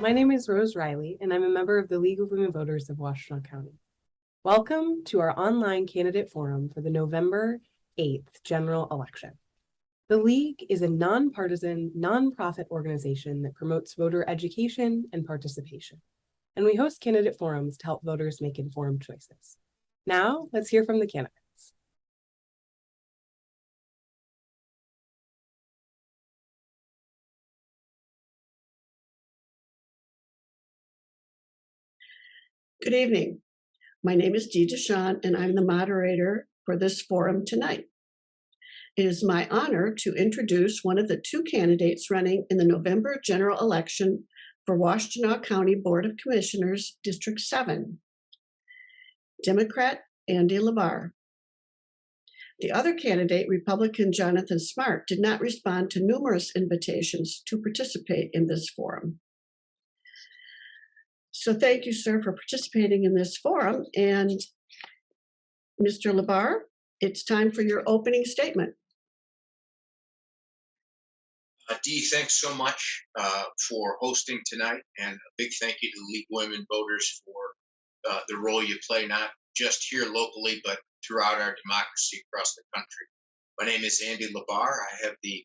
My name is Rose Riley, and I'm a member of the League of Women Voters of Washtenaw County. Welcome to our online candidate forum for the November 8th general election. The League is a nonpartisan, nonprofit organization that promotes voter education and participation, and we host candidate forums to help voters make informed choices. Now, let's hear from the candidates. Good evening. My name is Dee DeShawn, and I'm the moderator for this forum tonight. It is my honor to introduce one of the two candidates running in the November general election for Washtenaw County Board of Commissioners, District 7, Democrat Andy Labar. The other candidate, Republican Jonathan Smart, did not respond to numerous invitations to participate in this forum. So thank you, sir, for participating in this forum. And Mr. Labar, it's time for your opening statement. Dee, thanks so much for hosting tonight, and a big thank you to League Women Voters for the role you play, not just here locally, but throughout our democracy across the country. My name is Andy Labar. I have the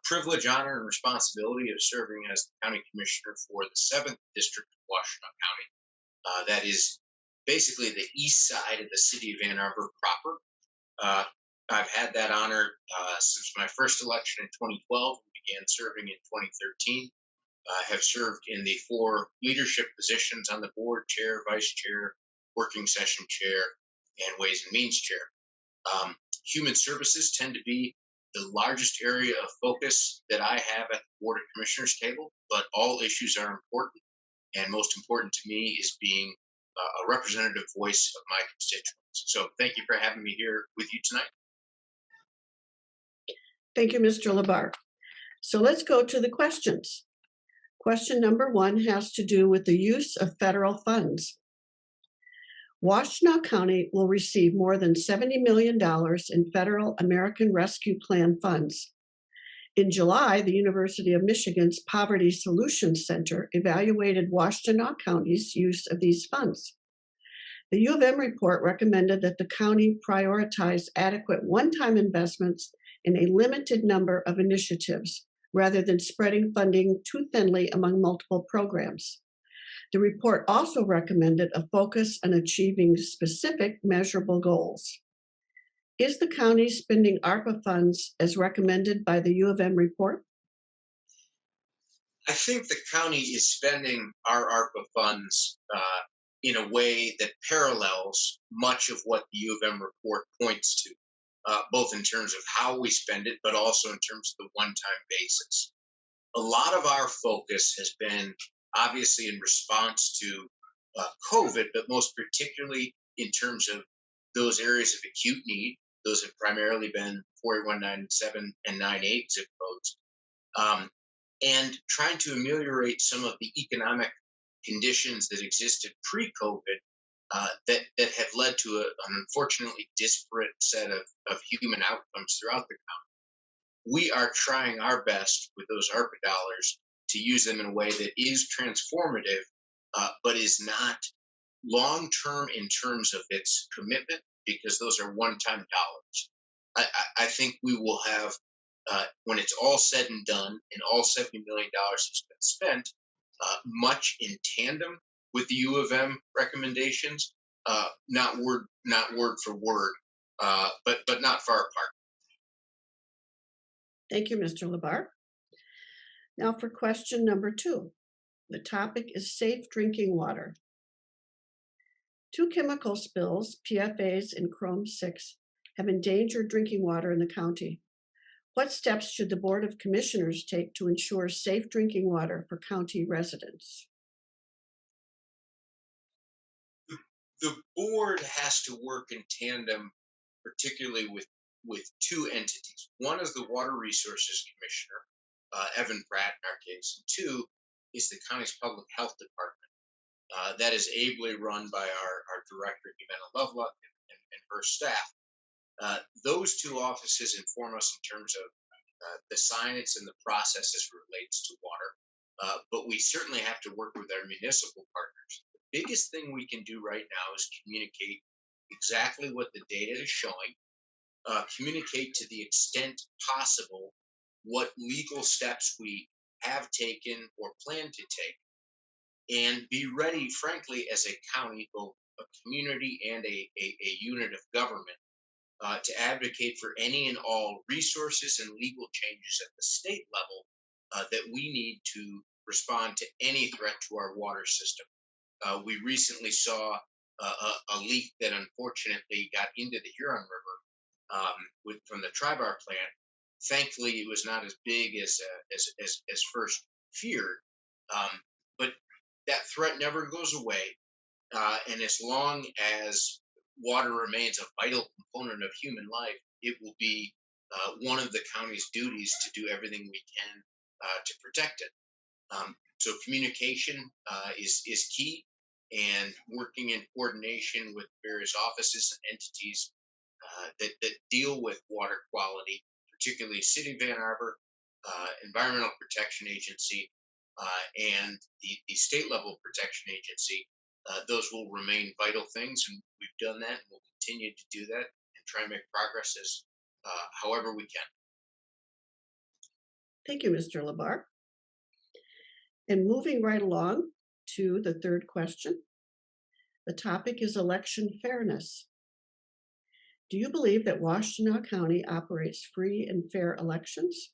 privilege, honor, and responsibility of serving as the County Commissioner for the 7th District of Washtenaw County. That is basically the east side of the city of Ann Arbor proper. I've had that honor since my first election in 2012. Began serving in 2013. Have served in the 4 leadership positions on the board: chair, vice chair, working session chair, and ways and means chair. Human services tend to be the largest area of focus that I have at the Board of Commissioners table, but all issues are important, and most important to me is being a representative voice of my constituents. So thank you for having me here with you tonight. Thank you, Mr. Labar. So let's go to the questions. Question number 1 has to do with the use of federal funds. Washtenaw County will receive more than $70 million in federal American Rescue Plan funds. In July, the University of Michigan's Poverty Solutions Center evaluated Washtenaw County's use of these funds. The U of M report recommended that the county prioritize adequate one-time investments in a limited number of initiatives, rather than spreading funding too thinly among multiple programs. The report also recommended a focus on achieving specific measurable goals. Is the county spending ARPA funds as recommended by the U of M report? I think the county is spending our ARPA funds in a way that parallels much of what the U of M report points to. Both in terms of how we spend it, but also in terms of the one-time basis. A lot of our focus has been obviously in response to COVID, but most particularly in terms of those areas of acute need. Those have primarily been 48197 and 98 zip codes, and trying to ameliorate some of the economic conditions that existed pre-COVID that have led to an unfortunately disparate set of human outcomes throughout the county. We are trying our best with those ARPA dollars to use them in a way that is transformative, but is not long-term in terms of its commitment, because those are one-time dollars. I think we will have, when it's all said and done, and all $70 million has been spent, much in tandem with the U of M recommendations, not word for word, but not far apart. Thank you, Mr. Labar. Now for question number 2. The topic is safe drinking water. 2 chemical spills, PFAS and Chrome 6, have endangered drinking water in the county. What steps should the Board of Commissioners take to ensure safe drinking water for county residents? The board has to work in tandem, particularly with 2 entities. One is the Water Resources Commissioner, Evan Pratt in our case, and 2 is the county's Public Health Department. That is ably run by our director, Jimena Lovelock, and her staff. Those 2 offices inform us in terms of the science and the process as it relates to water. but we certainly have to work with our municipal partners. The biggest thing we can do right now is communicate exactly what the data is showing, communicate to the extent possible what legal steps we have taken or plan to take, and be ready, frankly, as a county, both a community and a unit of government, to advocate for any and all resources and legal changes at the state level that we need to respond to any threat to our water system. We recently saw a leak that unfortunately got into the Huron River from the Tribar plant. Thankfully, it was not as big as first feared, um, but that threat never goes away. And as long as water remains a vital component of human life, it will be one of the county's duties to do everything we can to protect it. So communication is key, and working in coordination with various offices and entities that deal with water quality, particularly City of Ann Arbor, Environmental Protection Agency, and the state level protection agency. Those will remain vital things, and we've done that, and we'll continue to do that and try and make progress as however we can. Thank you, Mr. Labar. And moving right along to the third question. The topic is election fairness. Do you believe that Washtenaw County operates free and fair elections?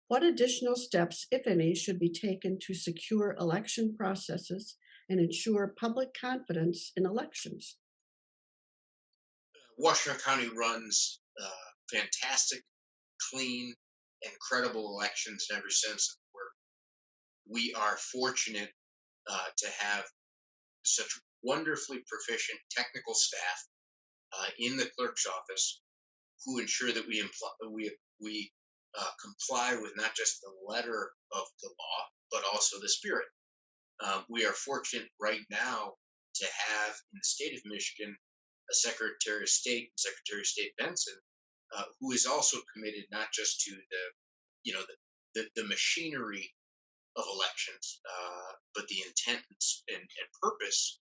What additional steps, if any, should be taken to secure election processes and ensure public confidence in elections? Washington County runs fantastic, clean, and credible elections in every sense of the word. We are fortunate to have such wonderfully proficient technical staff in the clerk's office who ensure that we comply with not just the letter of the law but also the spirit. We are fortunate right now to have in the state of Michigan a Secretary of State Benson, who is also committed not just to the machinery of elections, but the intent and purpose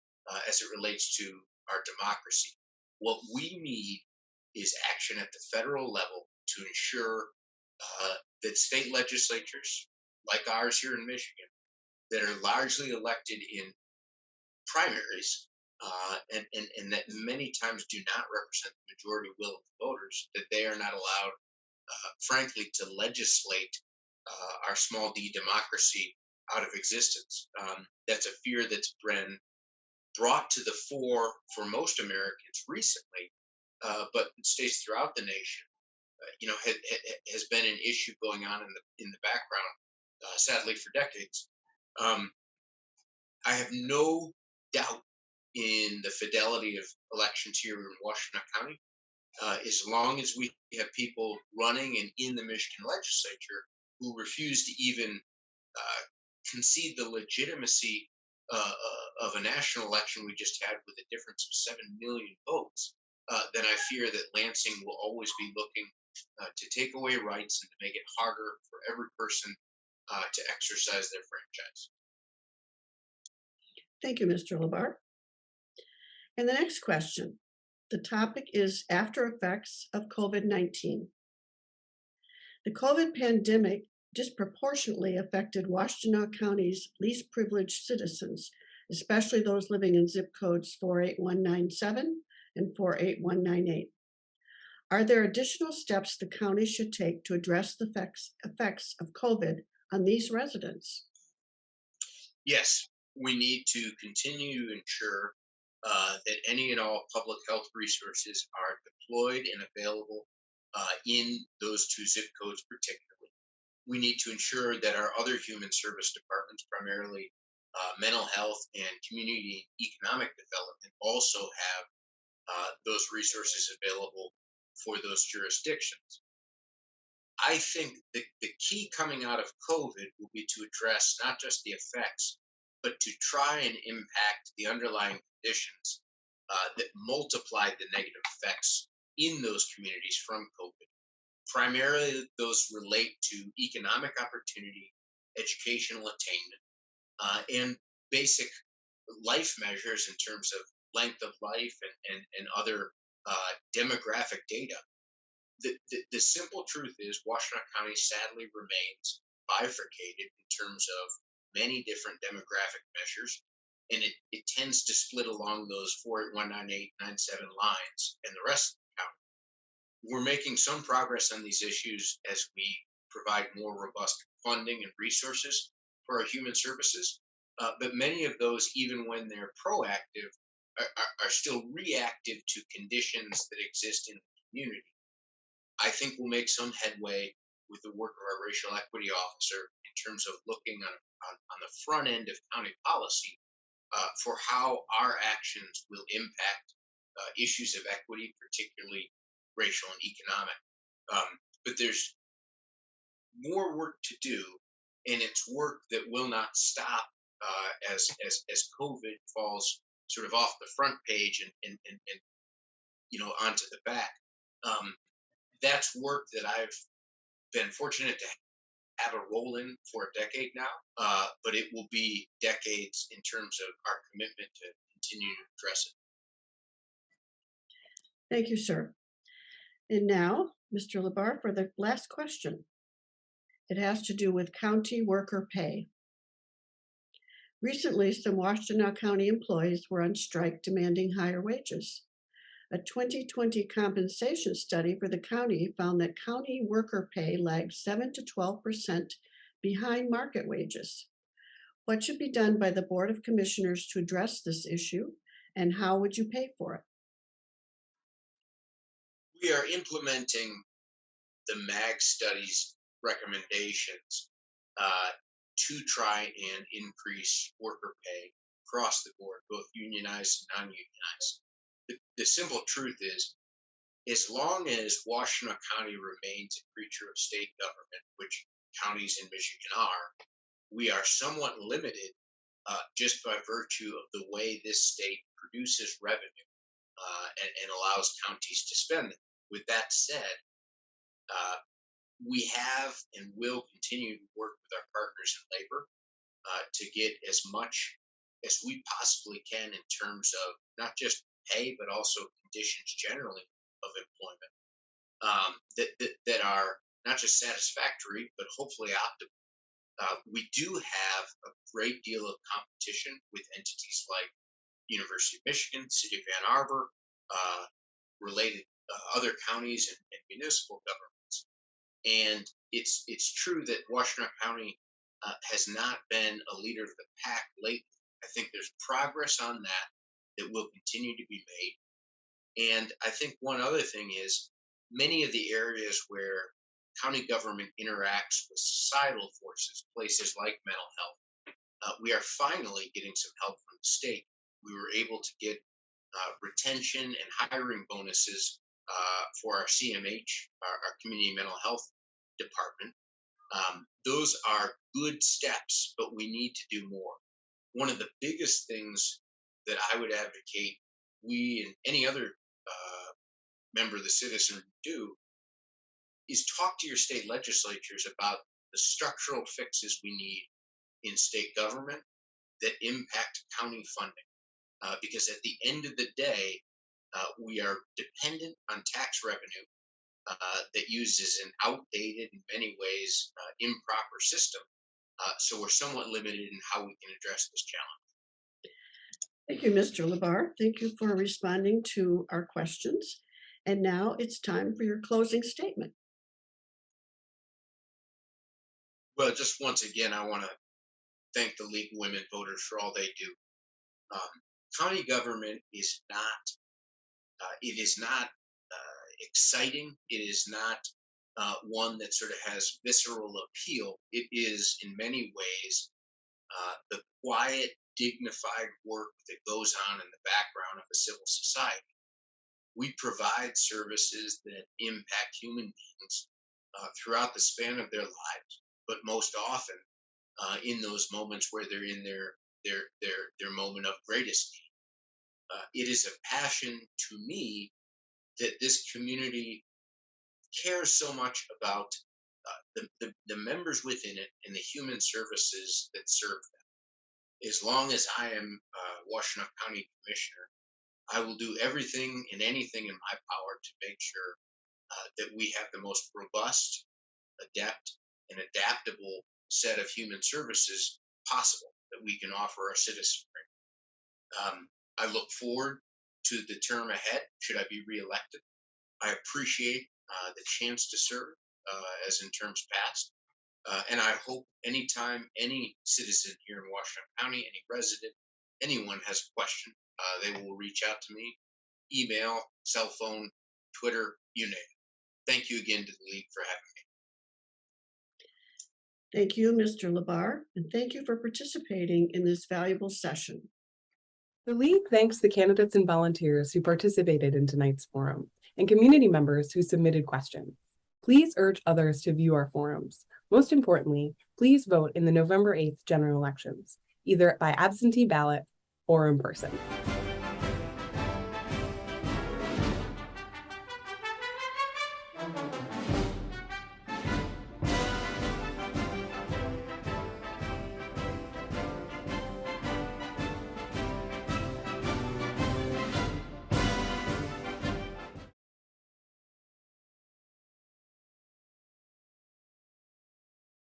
as it relates to our democracy. What we need is action at the federal level to ensure that state legislatures, like ours here in Michigan, that are largely elected in primaries, and that many times do not represent the majority will of the voters, that they are not allowed, frankly, to legislate our small d democracy out of existence. That's a fear that's been brought to the fore for most Americans recently, but in states throughout the nation, has been an issue going on in the background, sadly for decades. I have no doubt in the fidelity of elections here in Washington County, as long as we have people running and in the Michigan legislature who refuse to even concede the legitimacy of a national election we just had with a difference of 7 million votes, then I fear that Lansing will always be looking to take away rights and to make it harder for every person to exercise their franchise. Thank you, Mr. Labar. And the next question. The topic is after effects of COVID-19. The COVID pandemic disproportionately affected Washtenaw County's least privileged citizens, especially those living in zip codes 48197 and 48198. Are there additional steps the county should take to address the effects of COVID on these residents? Yes, we need to continue to ensure that any and all public health resources are deployed and available in those two zip codes particularly. We need to ensure that our other human service departments, primarily mental health and community and economic development, also have those resources available for those jurisdictions. I think the key coming out of COVID will be to address not just the effects, but to try and impact the underlying conditions that multiplied the negative effects in those communities from COVID. Primarily, those relate to economic opportunity educational attainment, and basic life measures in terms of length of life and other demographic data. The simple truth is Washtenaw County sadly remains bifurcated in terms of many different demographic measures, and it tends to split along those 4819897 lines and the rest of the county. We're making some progress on these issues as we provide more robust funding and resources for our human services. But many of those, even when they're proactive, are still reactive to conditions that exist in the community. I think we'll make some headway with the work of our racial equity officer in terms of looking on the front end of county policy for how our actions will impact issues of equity, particularly racial and economic. But there's more work to do, and it's work that will not stop as COVID falls sort of off the front page and onto the back. Um, that's work that I've been fortunate to have a role in for a decade now, but it will be decades in terms of our commitment to continue to address it. Thank you, sir. And now, Mr. Labar, for the last question. It has to do with county worker pay. Recently, some Washtenaw County employees were on strike demanding higher wages. A 2020 compensation study for the county found that county worker pay lagged 7 to 12% behind market wages. What should be done by the Board of Commissioners to address this issue, and how would you pay for it? We are implementing the MAG study's recommendations to try and increase worker pay across the board, both unionized and non-unionized. The simple truth is, as long as Washtenaw County remains a creature of state government, which counties in Michigan are, we are somewhat limited just by virtue of the way this state produces revenue and allows counties to spend it. With that said, we have and will continue to work with our partners in labor to get as much as we possibly can in terms of not just pay, but also conditions generally of employment that are not just satisfactory, but hopefully optimal. We do have a great deal of competition with entities like University of Michigan, City of Ann Arbor, related other counties and municipal governments. And it's true that Washtenaw County has not been a leader of the pack lately. I think there's progress on that will continue to be made. And I think one other thing is many of the areas where county government interacts with societal forces, places like mental health, we are finally getting some help from the state. We were able to get retention and hiring bonuses for our CMH, our Community Mental Health Department. Those are good steps, but we need to do more. One of the biggest things that I would advocate we and any other member of the citizen do is talk to your state legislatures about the structural fixes we need in state government that impact county funding. Because at the end of the day, we are dependent on tax revenue that uses an outdated, in many ways, improper system. So we're somewhat limited in how we can address this challenge. Thank you, Mr. Labar. Thank you for responding to our questions. And now it's time for your closing statement. Well, just once again, I want to thank the League of Women Voters for all they do. County government is not exciting. It is not one that sort of has visceral appeal. It is, in many ways, the quiet, dignified work that goes on in the background of a civil society. We provide services that impact human beings throughout the span of their lives, but most often in those moments where they're in their moment of greatest need. It is a passion to me that this community cares so much about the members within it and the human services that serve them. As long as I am Washtenaw County Commissioner, I will do everything and anything in my power to make sure that we have the most robust, adept, and adaptable set of human services possible that we can offer our citizenry. I look forward to the term ahead, should I be reelected. I appreciate the chance to serve as in terms past. And I hope anytime any citizen here in Washington County, any resident, anyone has a question, they will reach out to me, email, cell phone, Twitter, you name it. Thank you again to the League for having me. Thank you, Mr. Labar, and thank you for participating in this valuable session. The League thanks the candidates and volunteers who participated in tonight's forum and community members who submitted questions. Please urge others to view our forums. Most importantly, please vote in the November 8th general elections, either by absentee ballot or in person.